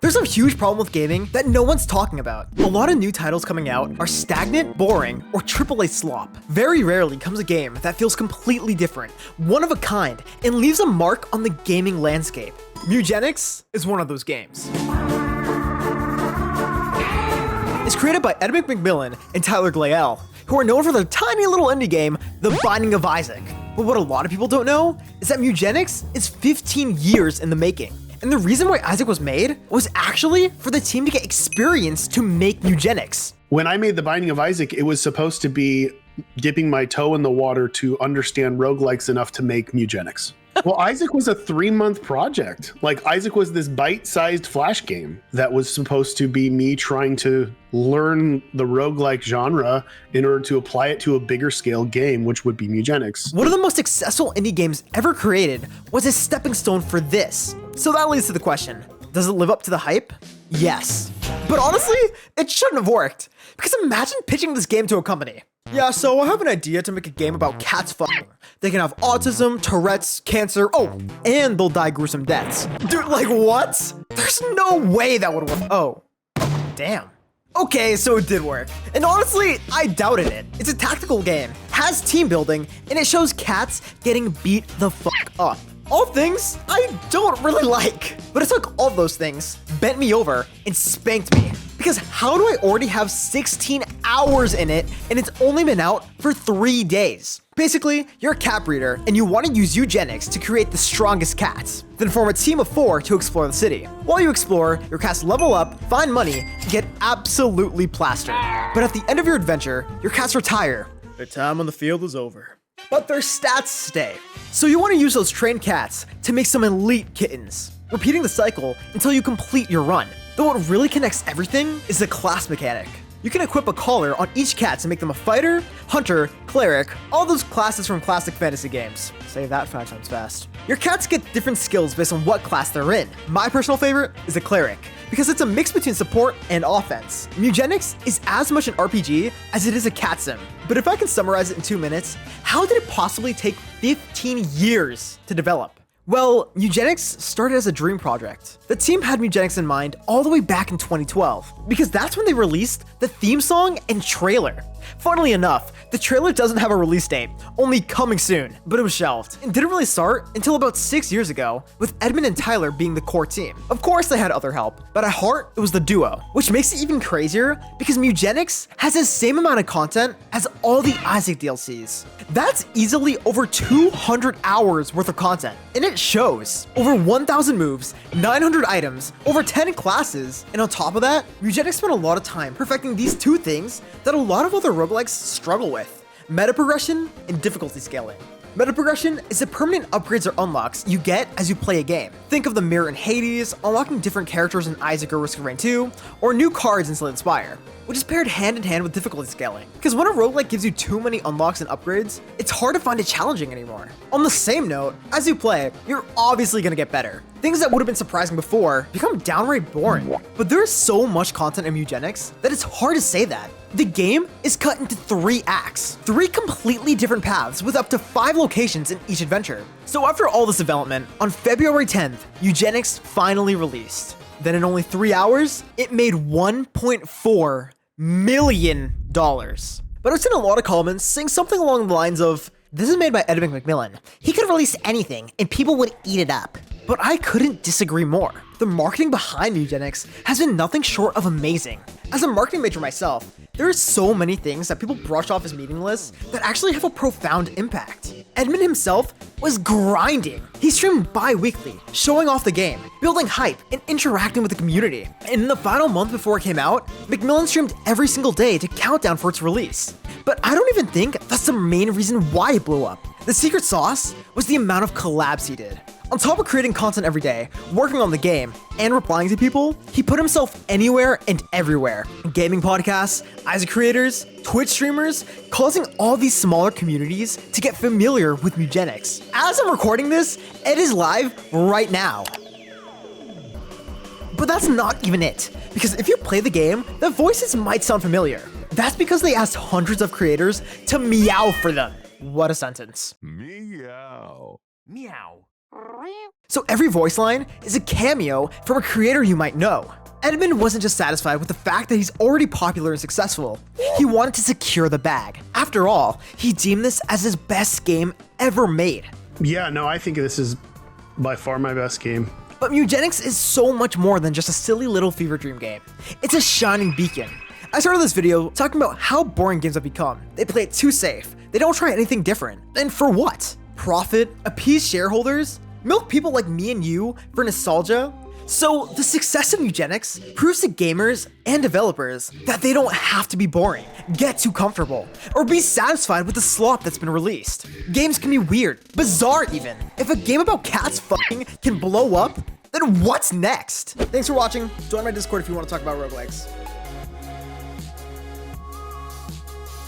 There's a huge problem with gaming that no one's talking about. A lot of new titles coming out are stagnant, boring, or AAA slop. Very rarely comes a game that feels completely different, one of a kind, and leaves a mark on the gaming landscape. Mewgenics is one of those games. It's created by Ed McMillan and Tyler Glael, who are known for their tiny little indie game, The Binding of Isaac. But what a lot of people don't know is that Mewgenics is 15 years in the making. And the reason why Isaac was made was actually for the team to get experience to make Mewgenics. When I made The Binding of Isaac, it was supposed to be dipping my toe in the water to understand roguelikes enough to make Mewgenics. Well, Isaac was a 3-month project. Like, Isaac was this bite-sized Flash game that was supposed to be me trying to learn the roguelike genre in order to apply it to a bigger scale game, which would be Mewgenics. One of the most successful indie games ever created was a stepping stone for this. So that leads to the question, does it live up to the hype? Yes. But honestly, it shouldn't have worked. Because imagine pitching this game to a company. Yeah, so I have an idea to make a game about cats fucking. They can have autism, Tourette's, cancer, and they'll die gruesome deaths. Dude, like what? There's no way that would work. Oh, damn. Okay, so it did work. And honestly, I doubted it. It's a tactical game, has team building, and it shows cats getting beat the fuck up. All things I don't really like. But it took all those things, bent me over, and spanked me. Because how do I already have 16 hours in it and it's only been out for 3 days? Basically, you're a cat breeder and you want to use eugenics to create the strongest cats. Then form a team of 4 to explore the city. While you explore, your cats level up, find money, and get absolutely plastered. But at the end of your adventure, your cats retire. Their time on the field is over. But their stats stay. So you want to use those trained cats to make some elite kittens, repeating the cycle until you complete your run. Though what really connects everything is the class mechanic. You can equip a collar on each cat to make them a fighter, hunter, cleric, all those classes from classic fantasy games. Say that 5 times fast. Your cats get different skills based on what class they're in. My personal favorite is a cleric, because it's a mix between support and offense. Mewgenics is as much an RPG as it is a cat sim. But if I can summarize it in 2 minutes, how did it possibly take 15 years to develop? Well, Mewgenics started as a dream project. The team had Mewgenics in mind all the way back in 2012, because that's when they released the theme song and trailer. Funnily enough, the trailer doesn't have a release date, only coming soon, but it was shelved, and didn't really start until about 6 years ago, with Edmund and Tyler being the core team. Of course they had other help, but at heart, it was the duo, which makes it even crazier because Mewgenics has the same amount of content as all the Isaac DLCs. That's easily over 200 hours worth of content, and it shows. Over 1,000 moves, 900 items, over 10 classes, and on top of that, Mewgenics spent a lot of time perfecting these 2 things that a lot of other roguelikes struggle with: meta progression and difficulty scaling. Meta progression is the permanent upgrades or unlocks you get as you play a game. Think of the mirror in Hades, unlocking different characters in Isaac or Risk of Rain 2, or new cards in Slay the Spire, which is paired hand in hand with difficulty scaling. Because when a roguelike gives you too many unlocks and upgrades, it's hard to find it challenging anymore. On the same note, as you play, you're obviously gonna get better. Things that would have been surprising before become downright boring. But there is so much content in Mewgenics that it's hard to say that. The game is cut into 3 acts, 3 completely different paths with up to 5 locations in each adventure. So after all this development, on February 10th, Mewgenics finally released. Then in only 3 hours, it made $1.4 million. But I've seen a lot of comments saying something along the lines of, "This is made by Ed McMillan. He could release anything and people would eat it up." But I couldn't disagree more. The marketing behind Mewgenics has been nothing short of amazing. As a marketing major myself, there are so many things that people brush off as meaningless that actually have a profound impact. Edmund himself was grinding. He streamed bi-weekly, showing off the game, building hype, and interacting with the community. And in the final month before it came out, McMillan streamed every single day to count down for its release. But I don't even think that's the main reason why it blew up. The secret sauce was the amount of collabs he did. On top of creating content every day, working on the game, and replying to people, he put himself anywhere and everywhere. Gaming podcasts, Isaac creators, Twitch streamers, causing all these smaller communities to get familiar with Mewgenics. As I'm recording this, it is live right now. But that's not even it, because if you play the game, the voices might sound familiar. That's because they asked hundreds of creators to meow for them. What a sentence. Meow. Meow. So every voice line is a cameo from a creator you might know. Edmund wasn't just satisfied with the fact that he's already popular and successful. He wanted to secure the bag. After all, he deemed this as his best game ever made. Yeah, no, I think this is by far my best game. But Mewgenics is so much more than just a silly little fever dream game. It's a shining beacon. I started this video talking about how boring games have become. They play it too safe. They don't try anything different. And for what? Profit? Appease shareholders? Milk people like me and you for nostalgia? So the success of Mewgenics proves to gamers and developers that they don't have to be boring, get too comfortable, or be satisfied with the slop that's been released. Games can be weird, bizarre even. If a game about cats fucking can blow up, then what's next? Thanks for watching. Join my Discord if you want to talk about roguelikes.